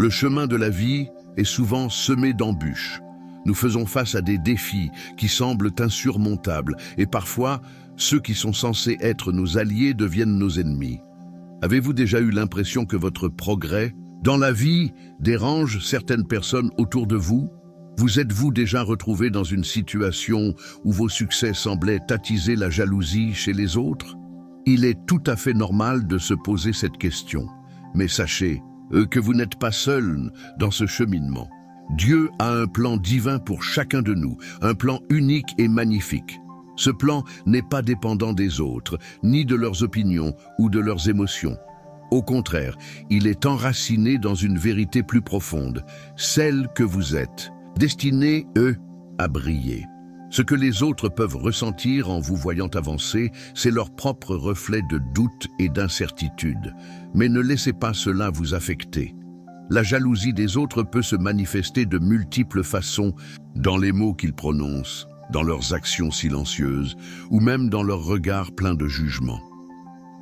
Le chemin de la vie est souvent semé d'embûches. Nous faisons face à des défis qui semblent insurmontables et parfois, ceux qui sont censés être nos alliés deviennent nos ennemis. Avez-vous déjà eu l'impression que votre progrès dans la vie dérange certaines personnes autour de vous? Vous êtes-vous déjà retrouvé dans une situation où vos succès semblaient attiser la jalousie chez les autres? Il est tout à fait normal de se poser cette question. Mais sachez que vous n'êtes pas seul dans ce cheminement. Dieu a un plan divin pour chacun de nous, un plan unique et magnifique. Ce plan n'est pas dépendant des autres, ni de leurs opinions ou de leurs émotions. Au contraire, il est enraciné dans une vérité plus profonde, celle que vous êtes, destinés, eux, à briller. Ce que les autres peuvent ressentir en vous voyant avancer, c'est leur propre reflet de doute et d'incertitude. Mais ne laissez pas cela vous affecter. La jalousie des autres peut se manifester de multiples façons, dans les mots qu'ils prononcent, dans leurs actions silencieuses, ou même dans leurs regards pleins de jugement.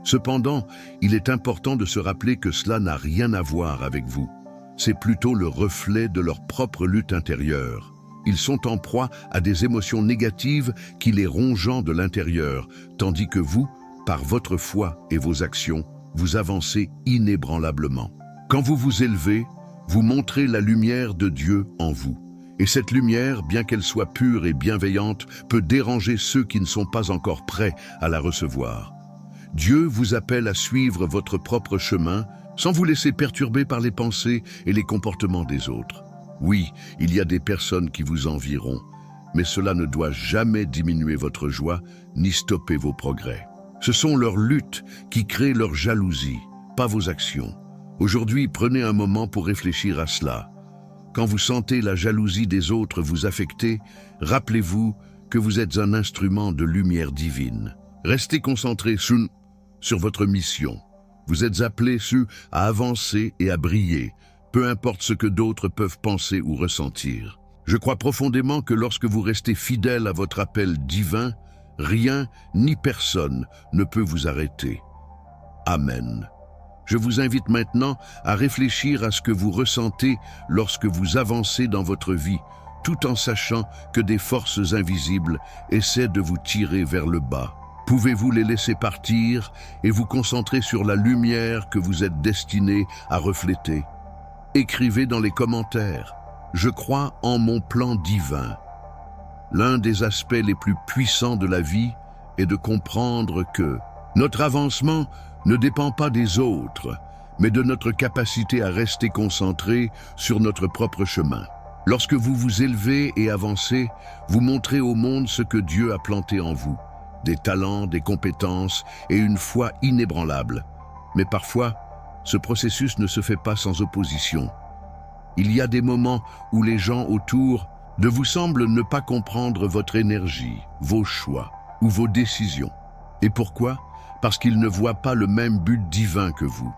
Cependant, il est important de se rappeler que cela n'a rien à voir avec vous. C'est plutôt le reflet de leur propre lutte intérieure. Ils sont en proie à des émotions négatives qui les rongeant de l'intérieur, tandis que vous, par votre foi et vos actions, vous avancez inébranlablement. Quand vous vous élevez, vous montrez la lumière de Dieu en vous. Et cette lumière, bien qu'elle soit pure et bienveillante, peut déranger ceux qui ne sont pas encore prêts à la recevoir. Dieu vous appelle à suivre votre propre chemin sans vous laisser perturber par les pensées et les comportements des autres. Oui, il y a des personnes qui vous envieront, mais cela ne doit jamais diminuer votre joie ni stopper vos progrès. Ce sont leurs luttes qui créent leur jalousie, pas vos actions. Aujourd'hui, prenez un moment pour réfléchir à cela. Quand vous sentez la jalousie des autres vous affecter, rappelez-vous que vous êtes un instrument de lumière divine. Restez concentré sur votre mission. Vous êtes appelé à avancer et à briller, peu importe ce que d'autres peuvent penser ou ressentir. Je crois profondément que lorsque vous restez fidèle à votre appel divin, rien ni personne ne peut vous arrêter. Amen. Je vous invite maintenant à réfléchir à ce que vous ressentez lorsque vous avancez dans votre vie, tout en sachant que des forces invisibles essaient de vous tirer vers le bas. Pouvez-vous les laisser partir et vous concentrer sur la lumière que vous êtes destiné à refléter? Écrivez dans les commentaires « Je crois en mon plan divin ». L'un des aspects les plus puissants de la vie est de comprendre que notre avancement ne dépend pas des autres, mais de notre capacité à rester concentré sur notre propre chemin. Lorsque vous vous élevez et avancez, vous montrez au monde ce que Dieu a planté en vous, des talents, des compétences et une foi inébranlable. Mais parfois, ce processus ne se fait pas sans opposition. Il y a des moments où les gens autour de vous semblent ne pas comprendre votre énergie, vos choix ou vos décisions. Et pourquoi? Parce qu'ils ne voient pas le même but divin que vous.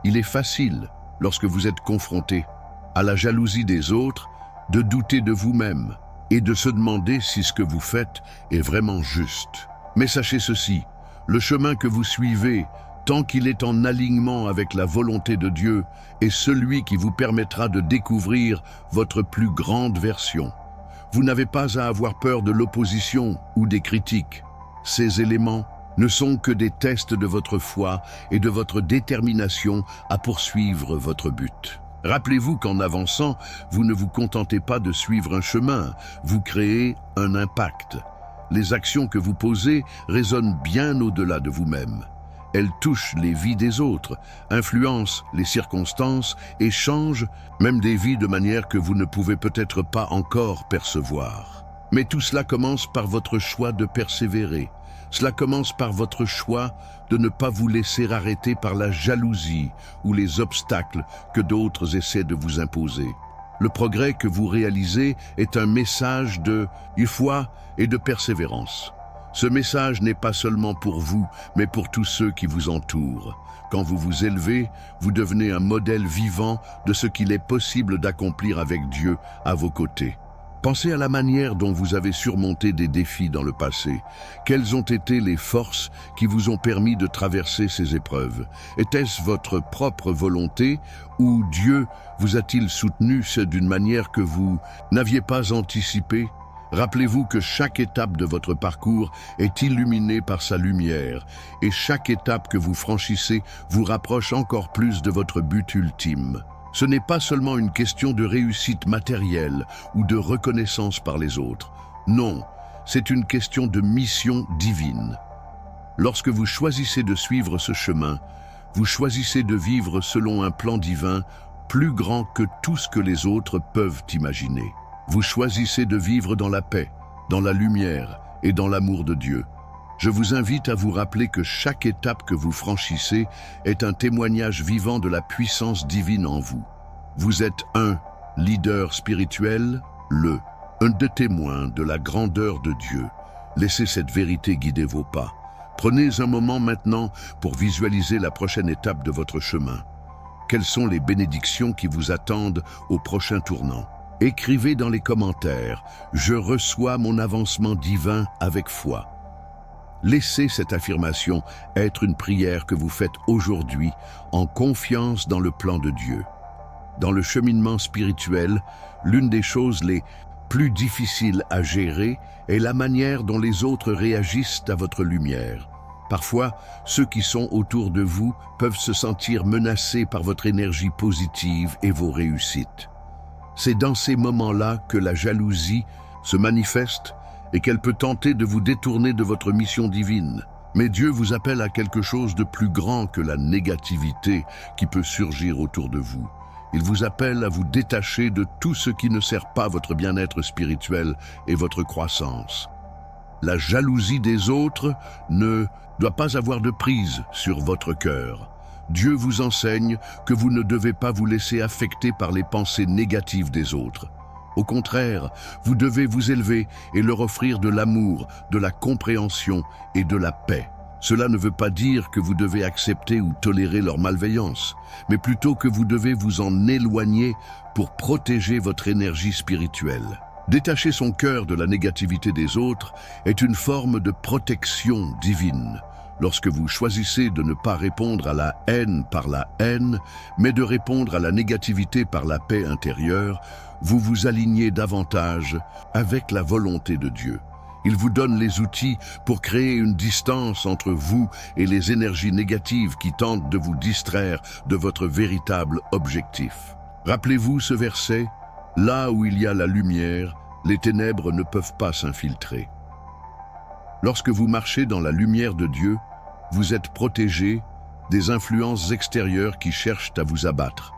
Il est facile, lorsque vous êtes confronté à la jalousie des autres, de douter de vous-même et de se demander si ce que vous faites est vraiment juste. Mais sachez ceci, le chemin que vous suivez, tant qu'il est en alignement avec la volonté de Dieu, est celui qui vous permettra de découvrir votre plus grande version. Vous n'avez pas à avoir peur de l'opposition ou des critiques. Ces éléments ne sont que des tests de votre foi et de votre détermination à poursuivre votre but. Rappelez-vous qu'en avançant, vous ne vous contentez pas de suivre un chemin, vous créez un impact. Les actions que vous posez résonnent bien au-delà de vous-même. Elles touchent les vies des autres, influencent les circonstances et changent même des vies de manière que vous ne pouvez peut-être pas encore percevoir. Mais tout cela commence par votre choix de persévérer. Cela commence par votre choix de ne pas vous laisser arrêter par la jalousie ou les obstacles que d'autres essaient de vous imposer. Le progrès que vous réalisez est un message de foi et de persévérance. Ce message n'est pas seulement pour vous, mais pour tous ceux qui vous entourent. Quand vous vous élevez, vous devenez un modèle vivant de ce qu'il est possible d'accomplir avec Dieu à vos côtés. Pensez à la manière dont vous avez surmonté des défis dans le passé. Quelles ont été les forces qui vous ont permis de traverser ces épreuves? Était-ce votre propre volonté ou Dieu vous a-t-il soutenu d'une manière que vous n'aviez pas anticipée? Rappelez-vous que chaque étape de votre parcours est illuminée par sa lumière et chaque étape que vous franchissez vous rapproche encore plus de votre but ultime. Ce n'est pas seulement une question de réussite matérielle ou de reconnaissance par les autres. Non, c'est une question de mission divine. Lorsque vous choisissez de suivre ce chemin, vous choisissez de vivre selon un plan divin plus grand que tout ce que les autres peuvent imaginer. Vous choisissez de vivre dans la paix, dans la lumière et dans l'amour de Dieu. Je vous invite à vous rappeler que chaque étape que vous franchissez est un témoignage vivant de la puissance divine en vous. Vous êtes un leader spirituel, un des témoins de la grandeur de Dieu. Laissez cette vérité guider vos pas. Prenez un moment maintenant pour visualiser la prochaine étape de votre chemin. Quelles sont les bénédictions qui vous attendent au prochain tournant? Écrivez dans les commentaires « Je reçois mon avancement divin avec foi ». Laissez cette affirmation être une prière que vous faites aujourd'hui en confiance dans le plan de Dieu. Dans le cheminement spirituel, l'une des choses les plus difficiles à gérer est la manière dont les autres réagissent à votre lumière. Parfois, ceux qui sont autour de vous peuvent se sentir menacés par votre énergie positive et vos réussites. C'est dans ces moments-là que la jalousie se manifeste et qu'elle peut tenter de vous détourner de votre mission divine. Mais Dieu vous appelle à quelque chose de plus grand que la négativité qui peut surgir autour de vous. Il vous appelle à vous détacher de tout ce qui ne sert pas votre bien-être spirituel et votre croissance. La jalousie des autres ne doit pas avoir de prise sur votre cœur. Dieu vous enseigne que vous ne devez pas vous laisser affecter par les pensées négatives des autres. Au contraire, vous devez vous élever et leur offrir de l'amour, de la compréhension et de la paix. Cela ne veut pas dire que vous devez accepter ou tolérer leur malveillance, mais plutôt que vous devez vous en éloigner pour protéger votre énergie spirituelle. Détacher son cœur de la négativité des autres est une forme de protection divine. Lorsque vous choisissez de ne pas répondre à la haine par la haine, mais de répondre à la négativité par la paix intérieure, vous vous alignez davantage avec la volonté de Dieu. Il vous donne les outils pour créer une distance entre vous et les énergies négatives qui tentent de vous distraire de votre véritable objectif. Rappelez-vous ce verset, « Là où il y a la lumière, les ténèbres ne peuvent pas s'infiltrer ». Lorsque vous marchez dans la lumière de Dieu, vous êtes protégé des influences extérieures qui cherchent à vous abattre.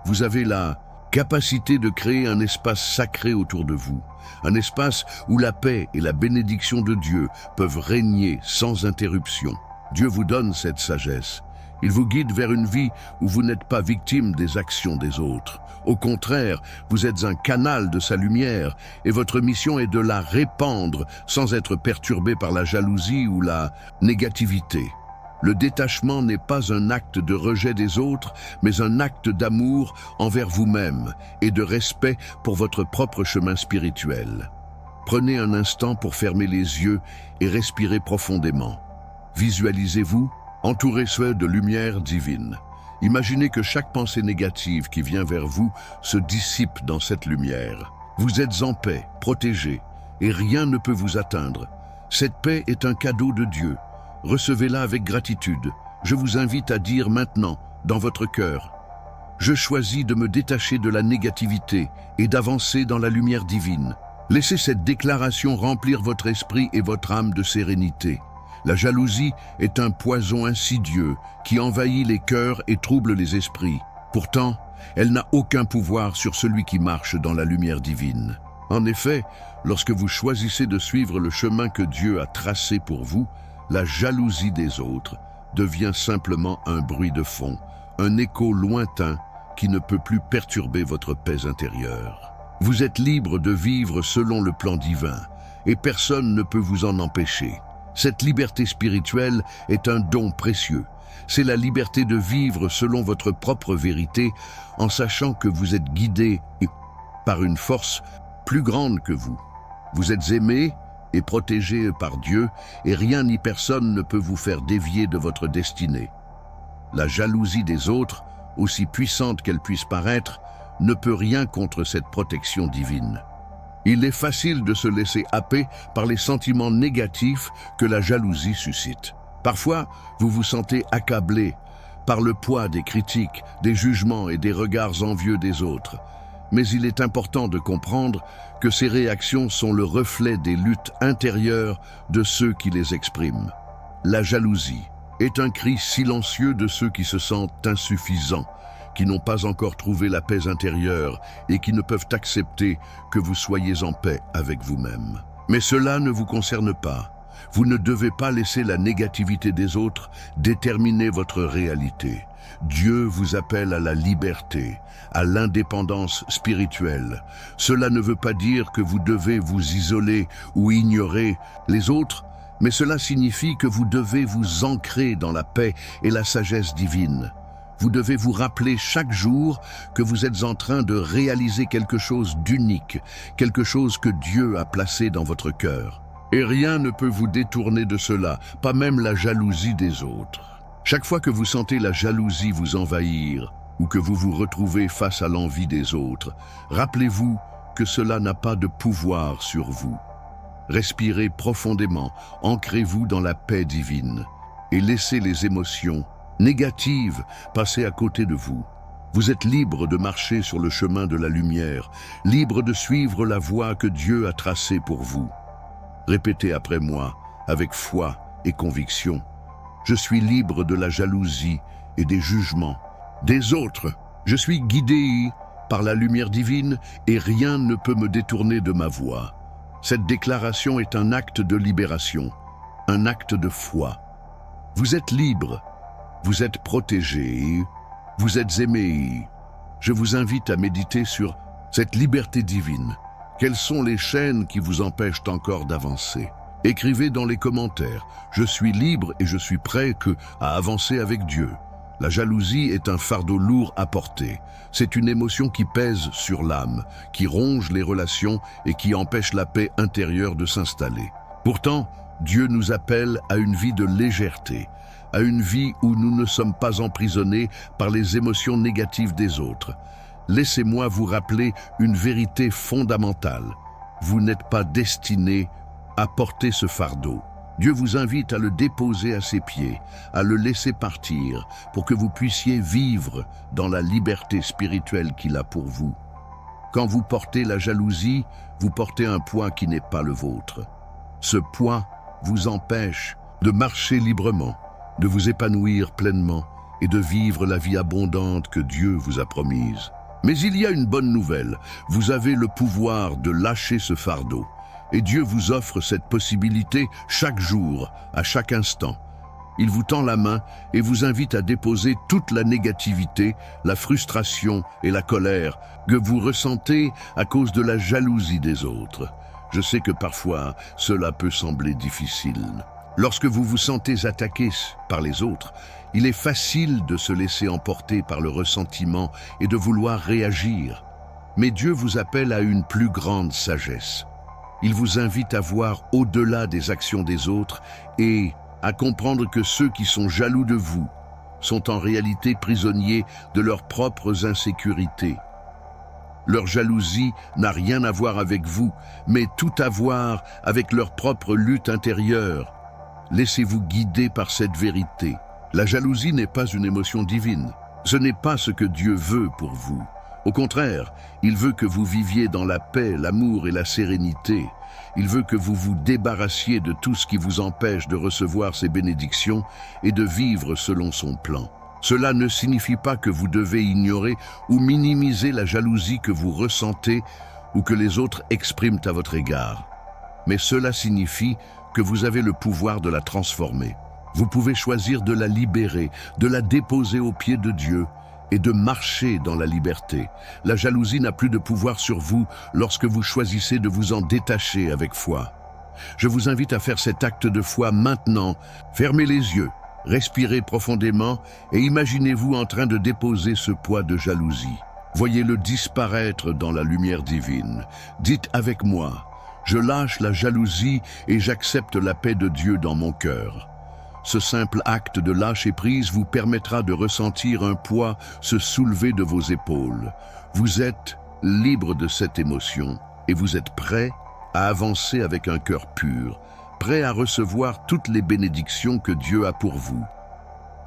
Vous avez la capacité de créer un espace sacré autour de vous, un espace où la paix et la bénédiction de Dieu peuvent régner sans interruption. Dieu vous donne cette sagesse. Il vous guide vers une vie où vous n'êtes pas victime des actions des autres. Au contraire, vous êtes un canal de sa lumière et votre mission est de la répandre sans être perturbé par la jalousie ou la négativité. Le détachement n'est pas un acte de rejet des autres, mais un acte d'amour envers vous-même et de respect pour votre propre chemin spirituel. Prenez un instant pour fermer les yeux et respirer profondément. Visualisez-vous, entourez-vous de lumière divine. Imaginez que chaque pensée négative qui vient vers vous se dissipe dans cette lumière. Vous êtes en paix, protégé, et rien ne peut vous atteindre. Cette paix est un cadeau de Dieu. Recevez-la avec gratitude. Je vous invite à dire maintenant, dans votre cœur, « Je choisis de me détacher de la négativité et d'avancer dans la lumière divine. » Laissez cette déclaration remplir votre esprit et votre âme de sérénité. La jalousie est un poison insidieux qui envahit les cœurs et trouble les esprits. Pourtant, elle n'a aucun pouvoir sur celui qui marche dans la lumière divine. En effet, lorsque vous choisissez de suivre le chemin que Dieu a tracé pour vous, la jalousie des autres devient simplement un bruit de fond, un écho lointain qui ne peut plus perturber votre paix intérieure. Vous êtes libre de vivre selon le plan divin, et personne ne peut vous en empêcher. Cette liberté spirituelle est un don précieux. C'est la liberté de vivre selon votre propre vérité, en sachant que vous êtes guidé par une force plus grande que vous. Vous êtes aimé et protégé par Dieu, et rien ni personne ne peut vous faire dévier de votre destinée. La jalousie des autres, aussi puissante qu'elle puisse paraître, ne peut rien contre cette protection divine. Il est facile de se laisser happer par les sentiments négatifs que la jalousie suscite. Parfois, vous vous sentez accablé par le poids des critiques, des jugements et des regards envieux des autres. Mais il est important de comprendre que ces réactions sont le reflet des luttes intérieures de ceux qui les expriment. La jalousie est un cri silencieux de ceux qui se sentent insuffisants, qui n'ont pas encore trouvé la paix intérieure et qui ne peuvent accepter que vous soyez en paix avec vous-même. Mais cela ne vous concerne pas. Vous ne devez pas laisser la négativité des autres déterminer votre réalité. Dieu vous appelle à la liberté, à l'indépendance spirituelle. Cela ne veut pas dire que vous devez vous isoler ou ignorer les autres, mais cela signifie que vous devez vous ancrer dans la paix et la sagesse divine. Vous devez vous rappeler chaque jour que vous êtes en train de réaliser quelque chose d'unique, quelque chose que Dieu a placé dans votre cœur. Et rien ne peut vous détourner de cela, pas même la jalousie des autres. Chaque fois que vous sentez la jalousie vous envahir, ou que vous vous retrouvez face à l'envie des autres, rappelez-vous que cela n'a pas de pouvoir sur vous. Respirez profondément, ancrez-vous dans la paix divine, et laissez les émotions négatives passer à côté de vous. Vous êtes libre de marcher sur le chemin de la lumière, libre de suivre la voie que Dieu a tracée pour vous. Répétez après moi, avec foi et conviction. Je suis libre de la jalousie et des jugements des autres. Je suis guidé par la lumière divine et rien ne peut me détourner de ma voie. Cette déclaration est un acte de libération, un acte de foi. Vous êtes libre, vous êtes protégé, vous êtes aimé. Je vous invite à méditer sur cette liberté divine. Quelles sont les chaînes qui vous empêchent encore d'avancer? Écrivez dans les commentaires « Je suis libre et je suis prêt à avancer avec Dieu ». La jalousie est un fardeau lourd à porter. C'est une émotion qui pèse sur l'âme, qui ronge les relations et qui empêche la paix intérieure de s'installer. Pourtant, Dieu nous appelle à une vie de légèreté, à une vie où nous ne sommes pas emprisonnés par les émotions négatives des autres. Laissez-moi vous rappeler une vérité fondamentale. Vous n'êtes pas destiné à porter ce fardeau. Dieu vous invite à le déposer à ses pieds, à le laisser partir, pour que vous puissiez vivre dans la liberté spirituelle qu'il a pour vous. Quand vous portez la jalousie, vous portez un poids qui n'est pas le vôtre. Ce poids vous empêche de marcher librement, de vous épanouir pleinement et de vivre la vie abondante que Dieu vous a promise. Mais il y a une bonne nouvelle, vous avez le pouvoir de lâcher ce fardeau. Et Dieu vous offre cette possibilité chaque jour, à chaque instant. Il vous tend la main et vous invite à déposer toute la négativité, la frustration et la colère que vous ressentez à cause de la jalousie des autres. Je sais que parfois, cela peut sembler difficile. Lorsque vous vous sentez attaqué par les autres, il est facile de se laisser emporter par le ressentiment et de vouloir réagir. Mais Dieu vous appelle à une plus grande sagesse. Il vous invite à voir au-delà des actions des autres et à comprendre que ceux qui sont jaloux de vous sont en réalité prisonniers de leurs propres insécurités. Leur jalousie n'a rien à voir avec vous, mais tout à voir avec leur propre lutte intérieure. Laissez-vous guider par cette vérité. La jalousie n'est pas une émotion divine. Ce n'est pas ce que Dieu veut pour vous. Au contraire, il veut que vous viviez dans la paix, l'amour et la sérénité. Il veut que vous vous débarrassiez de tout ce qui vous empêche de recevoir ses bénédictions et de vivre selon son plan. Cela ne signifie pas que vous devez ignorer ou minimiser la jalousie que vous ressentez ou que les autres expriment à votre égard. Mais cela signifie que vous avez le pouvoir de la transformer. Vous pouvez choisir de la libérer, de la déposer aux pieds de Dieu et de marcher dans la liberté. La jalousie n'a plus de pouvoir sur vous lorsque vous choisissez de vous en détacher avec foi. Je vous invite à faire cet acte de foi maintenant. Fermez les yeux, respirez profondément et imaginez-vous en train de déposer ce poids de jalousie. Voyez-le disparaître dans la lumière divine. Dites avec moi, je lâche la jalousie et j'accepte la paix de Dieu dans mon cœur. Ce simple acte de lâcher prise vous permettra de ressentir un poids se soulever de vos épaules. Vous êtes libre de cette émotion et vous êtes prêt à avancer avec un cœur pur, prêt à recevoir toutes les bénédictions que Dieu a pour vous.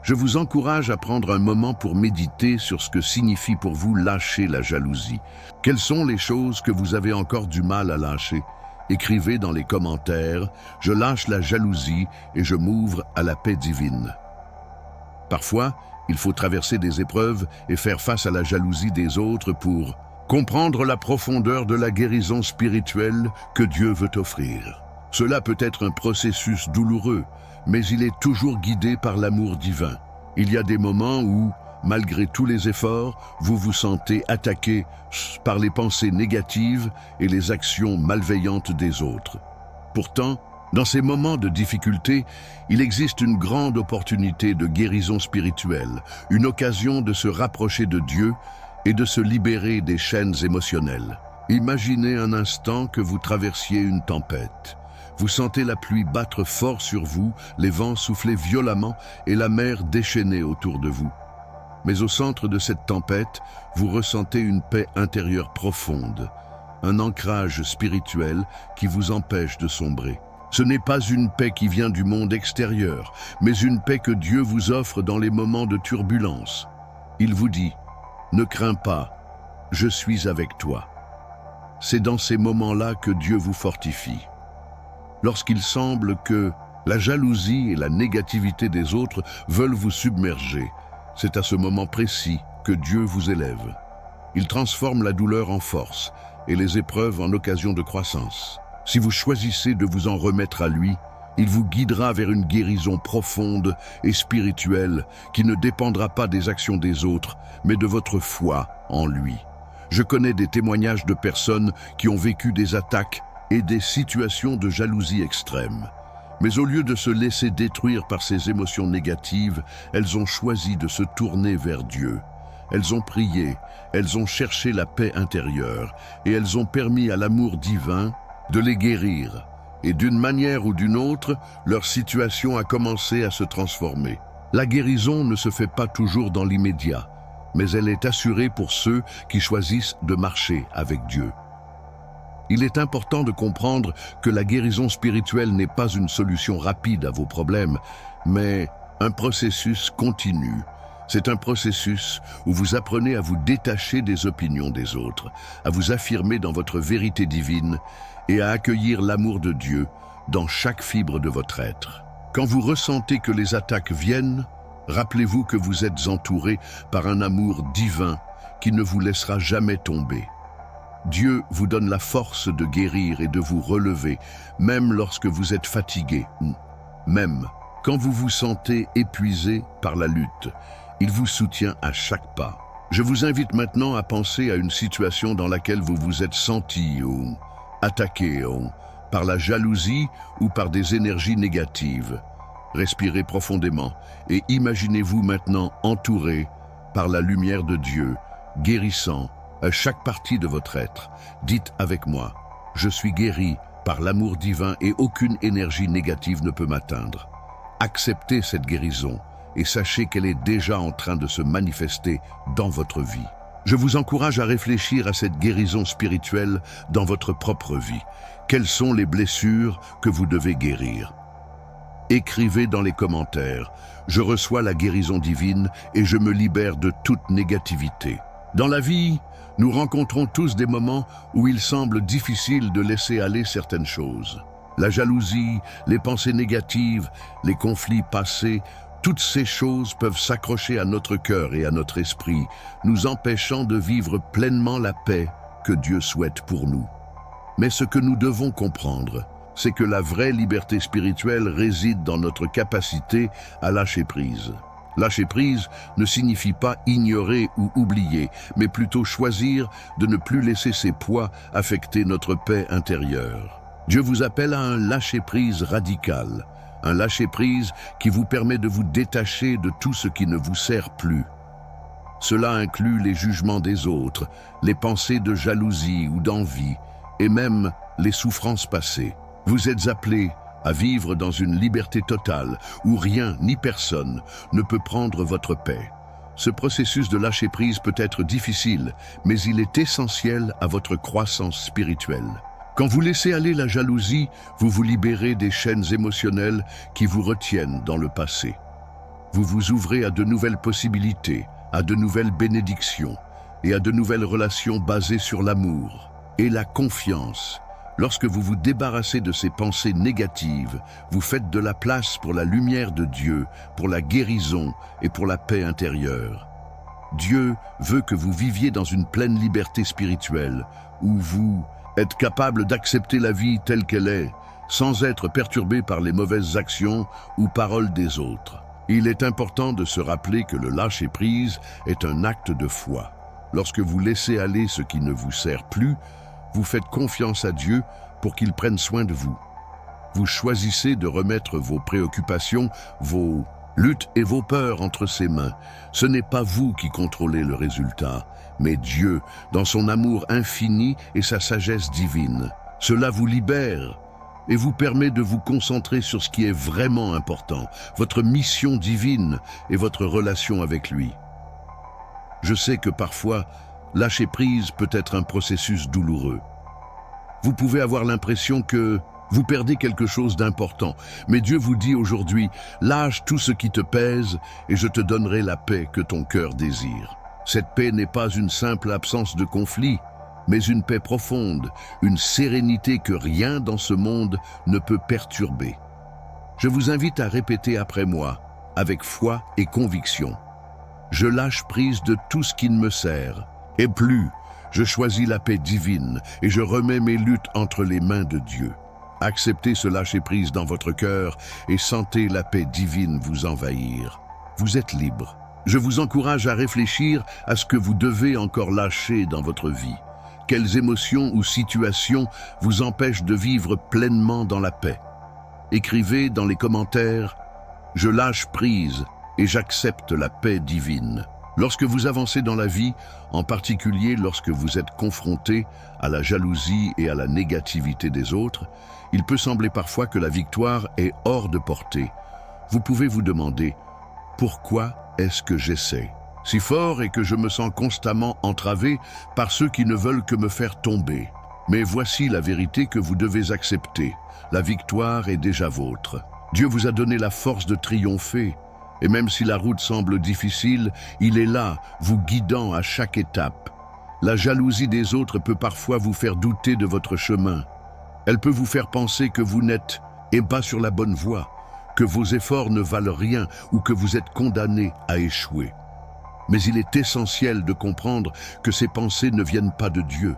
Je vous encourage à prendre un moment pour méditer sur ce que signifie pour vous lâcher la jalousie. Quelles sont les choses que vous avez encore du mal à lâcher? Écrivez dans les commentaires « Je lâche la jalousie et je m'ouvre à la paix divine ». Parfois, il faut traverser des épreuves et faire face à la jalousie des autres pour comprendre la profondeur de la guérison spirituelle que Dieu veut offrir. Cela peut être un processus douloureux, mais il est toujours guidé par l'amour divin. Il y a des moments où, malgré tous les efforts, vous vous sentez attaqué par les pensées négatives et les actions malveillantes des autres. Pourtant, dans ces moments de difficulté, il existe une grande opportunité de guérison spirituelle, une occasion de se rapprocher de Dieu et de se libérer des chaînes émotionnelles. Imaginez un instant que vous traversiez une tempête. Vous sentez la pluie battre fort sur vous, les vents souffler violemment et la mer déchaîner autour de vous. Mais au centre de cette tempête, vous ressentez une paix intérieure profonde, un ancrage spirituel qui vous empêche de sombrer. Ce n'est pas une paix qui vient du monde extérieur, mais une paix que Dieu vous offre dans les moments de turbulence. Il vous dit « Ne crains pas, je suis avec toi ». C'est dans ces moments-là que Dieu vous fortifie. Lorsqu'il semble que la jalousie et la négativité des autres veulent vous submerger, c'est à ce moment précis que Dieu vous élève. Il transforme la douleur en force et les épreuves en occasion de croissance. Si vous choisissez de vous en remettre à lui, il vous guidera vers une guérison profonde et spirituelle qui ne dépendra pas des actions des autres, mais de votre foi en lui. Je connais des témoignages de personnes qui ont vécu des attaques et des situations de jalousie extrême. Mais au lieu de se laisser détruire par ces émotions négatives, elles ont choisi de se tourner vers Dieu. Elles ont prié, elles ont cherché la paix intérieure et elles ont permis à l'amour divin de les guérir. Et d'une manière ou d'une autre, leur situation a commencé à se transformer. La guérison ne se fait pas toujours dans l'immédiat, mais elle est assurée pour ceux qui choisissent de marcher avec Dieu. Il est important de comprendre que la guérison spirituelle n'est pas une solution rapide à vos problèmes, mais un processus continu. C'est un processus où vous apprenez à vous détacher des opinions des autres, à vous affirmer dans votre vérité divine et à accueillir l'amour de Dieu dans chaque fibre de votre être. Quand vous ressentez que les attaques viennent, rappelez-vous que vous êtes entouré par un amour divin qui ne vous laissera jamais tomber. Dieu vous donne la force de guérir et de vous relever, même lorsque vous êtes fatigué, ou même quand vous vous sentez épuisé par la lutte. Il vous soutient à chaque pas. Je vous invite maintenant à penser à une situation dans laquelle vous vous êtes senti ou attaqué par la jalousie ou par des énergies négatives. Respirez profondément et imaginez-vous maintenant entouré par la lumière de Dieu, guérissant à chaque partie de votre être. Dites avec moi, je suis guéri par l'amour divin et aucune énergie négative ne peut m'atteindre. Acceptez cette guérison et sachez qu'elle est déjà en train de se manifester dans votre vie. Je vous encourage à réfléchir à cette guérison spirituelle dans votre propre vie. Quelles sont les blessures que vous devez guérir? Écrivez dans les commentaires, je reçois la guérison divine et je me libère de toute négativité. Dans la vie, nous rencontrons tous des moments où il semble difficile de laisser aller certaines choses. La jalousie, les pensées négatives, les conflits passés, toutes ces choses peuvent s'accrocher à notre cœur et à notre esprit, nous empêchant de vivre pleinement la paix que Dieu souhaite pour nous. Mais ce que nous devons comprendre, c'est que la vraie liberté spirituelle réside dans notre capacité à lâcher prise. Lâcher prise ne signifie pas ignorer ou oublier, mais plutôt choisir de ne plus laisser ces poids affecter notre paix intérieure. Dieu vous appelle à un lâcher-prise radical, un lâcher-prise qui vous permet de vous détacher de tout ce qui ne vous sert plus. Cela inclut les jugements des autres, les pensées de jalousie ou d'envie, et même les souffrances passées. Vous êtes appelés à vivre dans une liberté totale, où rien ni personne ne peut prendre votre paix. Ce processus de lâcher prise peut être difficile, mais il est essentiel à votre croissance spirituelle. Quand vous laissez aller la jalousie, vous vous libérez des chaînes émotionnelles qui vous retiennent dans le passé. Vous vous ouvrez à de nouvelles possibilités, à de nouvelles bénédictions et à de nouvelles relations basées sur l'amour et la confiance. Lorsque vous vous débarrassez de ces pensées négatives, vous faites de la place pour la lumière de Dieu, pour la guérison et pour la paix intérieure. Dieu veut que vous viviez dans une pleine liberté spirituelle, où vous êtes capable d'accepter la vie telle qu'elle est, sans être perturbé par les mauvaises actions ou paroles des autres. Il est important de se rappeler que le lâcher-prise est un acte de foi. Lorsque vous laissez aller ce qui ne vous sert plus, vous faites confiance à Dieu pour qu'il prenne soin de vous. Vous choisissez de remettre vos préoccupations, vos luttes et vos peurs entre ses mains. Ce n'est pas vous qui contrôlez le résultat, mais Dieu, dans son amour infini et sa sagesse divine. Cela vous libère et vous permet de vous concentrer sur ce qui est vraiment important, votre mission divine et votre relation avec lui. Je sais que parfois, lâcher prise peut être un processus douloureux. Vous pouvez avoir l'impression que vous perdez quelque chose d'important, mais Dieu vous dit aujourd'hui, lâche tout ce qui te pèse et je te donnerai la paix que ton cœur désire. Cette paix n'est pas une simple absence de conflit, mais une paix profonde, une sérénité que rien dans ce monde ne peut perturber. Je vous invite à répéter après moi, avec foi et conviction. Je lâche prise de tout ce qui ne me sert, et plus, je choisis la paix divine et je remets mes luttes entre les mains de Dieu. Acceptez ce lâcher-prise dans votre cœur et sentez la paix divine vous envahir. Vous êtes libre. Je vous encourage à réfléchir à ce que vous devez encore lâcher dans votre vie. Quelles émotions ou situations vous empêchent de vivre pleinement dans la paix? Écrivez dans les commentaires « Je lâche prise et j'accepte la paix divine ». Lorsque vous avancez dans la vie, en particulier lorsque vous êtes confronté à la jalousie et à la négativité des autres, il peut sembler parfois que la victoire est hors de portée. Vous pouvez vous demander « Pourquoi est-ce que j'essaie si fort et que je me sens constamment entravé par ceux qui ne veulent que me faire tomber ?» Mais voici la vérité que vous devez accepter. La victoire est déjà vôtre. Dieu vous a donné la force de triompher. Et même si la route semble difficile, il est là, vous guidant à chaque étape. La jalousie des autres peut parfois vous faire douter de votre chemin. Elle peut vous faire penser que vous n'êtes pas sur la bonne voie, que vos efforts ne valent rien ou que vous êtes condamné à échouer. Mais il est essentiel de comprendre que ces pensées ne viennent pas de Dieu.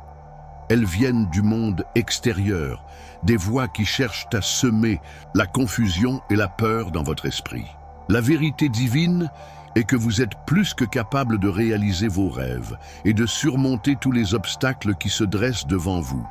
Elles viennent du monde extérieur, des voix qui cherchent à semer la confusion et la peur dans votre esprit. La vérité divine est que vous êtes plus que capable de réaliser vos rêves et de surmonter tous les obstacles qui se dressent devant vous.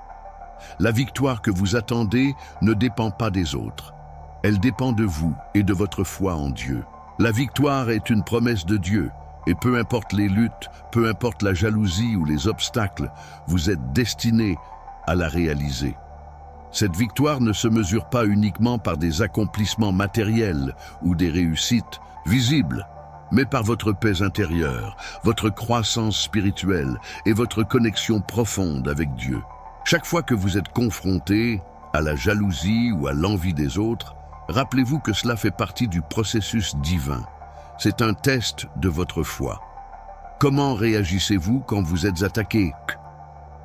La victoire que vous attendez ne dépend pas des autres. Elle dépend de vous et de votre foi en Dieu. La victoire est une promesse de Dieu, et peu importe les luttes, peu importe la jalousie ou les obstacles, vous êtes destiné à la réaliser. Cette victoire ne se mesure pas uniquement par des accomplissements matériels ou des réussites visibles, mais par votre paix intérieure, votre croissance spirituelle et votre connexion profonde avec Dieu. Chaque fois que vous êtes confronté à la jalousie ou à l'envie des autres, rappelez-vous que cela fait partie du processus divin. C'est un test de votre foi. Comment réagissez-vous quand vous êtes attaqué?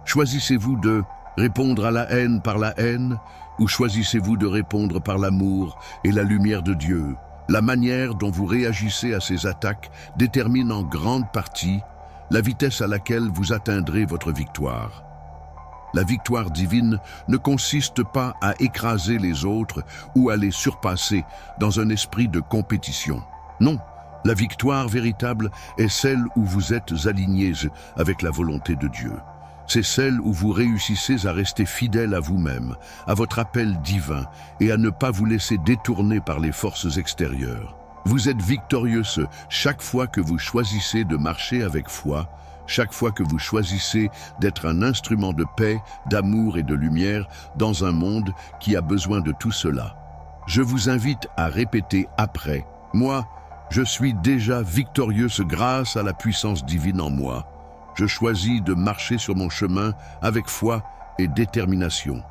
Choisissez-vous de répondre à la haine par la haine ou choisissez-vous de répondre par l'amour et la lumière de Dieu? La manière dont vous réagissez à ces attaques détermine en grande partie la vitesse à laquelle vous atteindrez votre victoire. La victoire divine ne consiste pas à écraser les autres ou à les surpasser dans un esprit de compétition. Non, la victoire véritable est celle où vous êtes alignés avec la volonté de Dieu. C'est celle où vous réussissez à rester fidèle à vous-même, à votre appel divin et à ne pas vous laisser détourner par les forces extérieures. Vous êtes victorieux chaque fois que vous choisissez de marcher avec foi, chaque fois que vous choisissez d'être un instrument de paix, d'amour et de lumière dans un monde qui a besoin de tout cela. Je vous invite à répéter après: moi, je suis déjà victorieuse grâce à la puissance divine en moi. Je choisis de marcher sur mon chemin avec foi et détermination.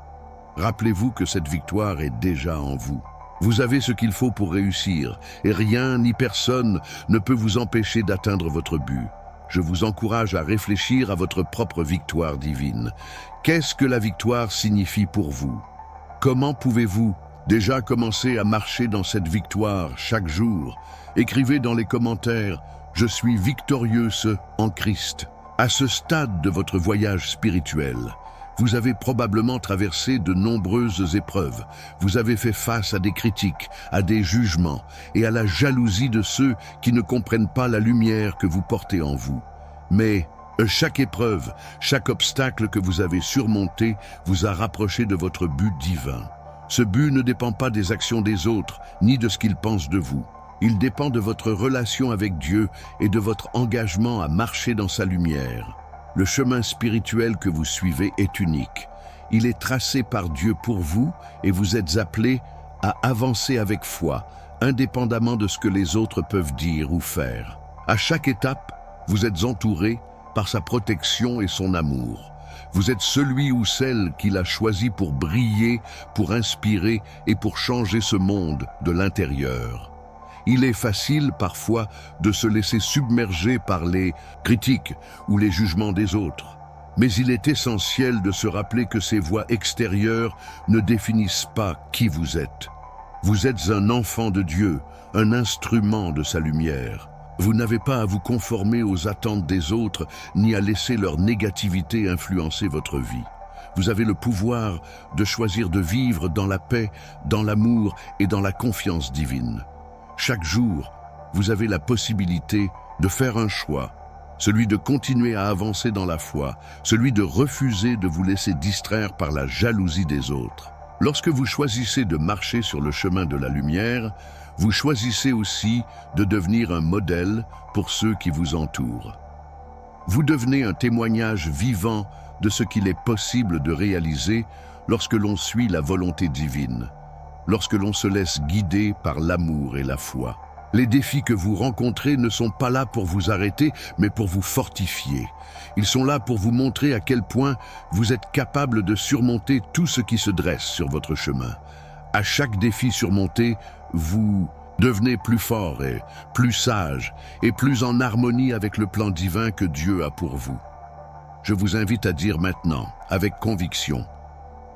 Rappelez-vous que cette victoire est déjà en vous. Vous avez ce qu'il faut pour réussir, et rien ni personne ne peut vous empêcher d'atteindre votre but. Je vous encourage à réfléchir à votre propre victoire divine. Qu'est-ce que la victoire signifie pour vous? Comment pouvez-vous déjà commencer à marcher dans cette victoire chaque jour? Écrivez dans les commentaires: je suis victorieuse en Christ. À ce stade de votre voyage spirituel, vous avez probablement traversé de nombreuses épreuves. Vous avez fait face à des critiques, à des jugements et à la jalousie de ceux qui ne comprennent pas la lumière que vous portez en vous. Mais chaque épreuve, chaque obstacle que vous avez surmonté vous a rapproché de votre but divin. Ce but ne dépend pas des actions des autres, ni de ce qu'ils pensent de vous. Il dépend de votre relation avec Dieu et de votre engagement à marcher dans sa lumière. Le chemin spirituel que vous suivez est unique. Il est tracé par Dieu pour vous et vous êtes appelés à avancer avec foi, indépendamment de ce que les autres peuvent dire ou faire. À chaque étape, vous êtes entourés par sa protection et son amour. Vous êtes celui ou celle qu'il a choisi pour briller, pour inspirer et pour changer ce monde de l'intérieur. Il est facile parfois de se laisser submerger par les critiques ou les jugements des autres. Mais il est essentiel de se rappeler que ces voix extérieures ne définissent pas qui vous êtes. Vous êtes un enfant de Dieu, un instrument de sa lumière. Vous n'avez pas à vous conformer aux attentes des autres, ni à laisser leur négativité influencer votre vie. Vous avez le pouvoir de choisir de vivre dans la paix, dans l'amour et dans la confiance divine. Chaque jour, vous avez la possibilité de faire un choix, celui de continuer à avancer dans la foi, celui de refuser de vous laisser distraire par la jalousie des autres. Lorsque vous choisissez de marcher sur le chemin de la lumière, vous choisissez aussi de devenir un modèle pour ceux qui vous entourent. Vous devenez un témoignage vivant de ce qu'il est possible de réaliser lorsque l'on suit la volonté divine, lorsque l'on se laisse guider par l'amour et la foi. Les défis que vous rencontrez ne sont pas là pour vous arrêter, mais pour vous fortifier. Ils sont là pour vous montrer à quel point vous êtes capable de surmonter tout ce qui se dresse sur votre chemin. À chaque défi surmonté, vous devenez plus fort et plus sage et plus en harmonie avec le plan divin que Dieu a pour vous. Je vous invite à dire maintenant, avec conviction: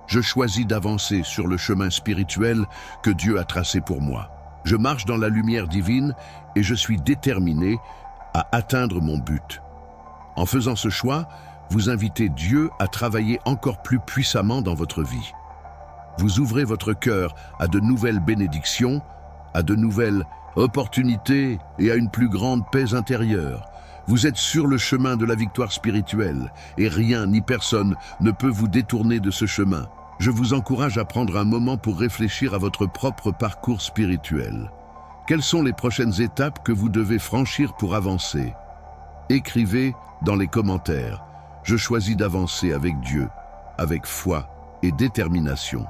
je choisis d'avancer sur le chemin spirituel que Dieu a tracé pour moi. Je marche dans la lumière divine et je suis déterminé à atteindre mon but. En faisant ce choix, vous invitez Dieu à travailler encore plus puissamment dans votre vie. Vous ouvrez votre cœur à de nouvelles bénédictions, à de nouvelles opportunités et à une plus grande paix intérieure. Vous êtes sur le chemin de la victoire spirituelle et rien ni personne ne peut vous détourner de ce chemin. Je vous encourage à prendre un moment pour réfléchir à votre propre parcours spirituel. Quelles sont les prochaines étapes que vous devez franchir pour avancer? Écrivez dans les commentaires: je choisis d'avancer avec Dieu, avec foi et détermination.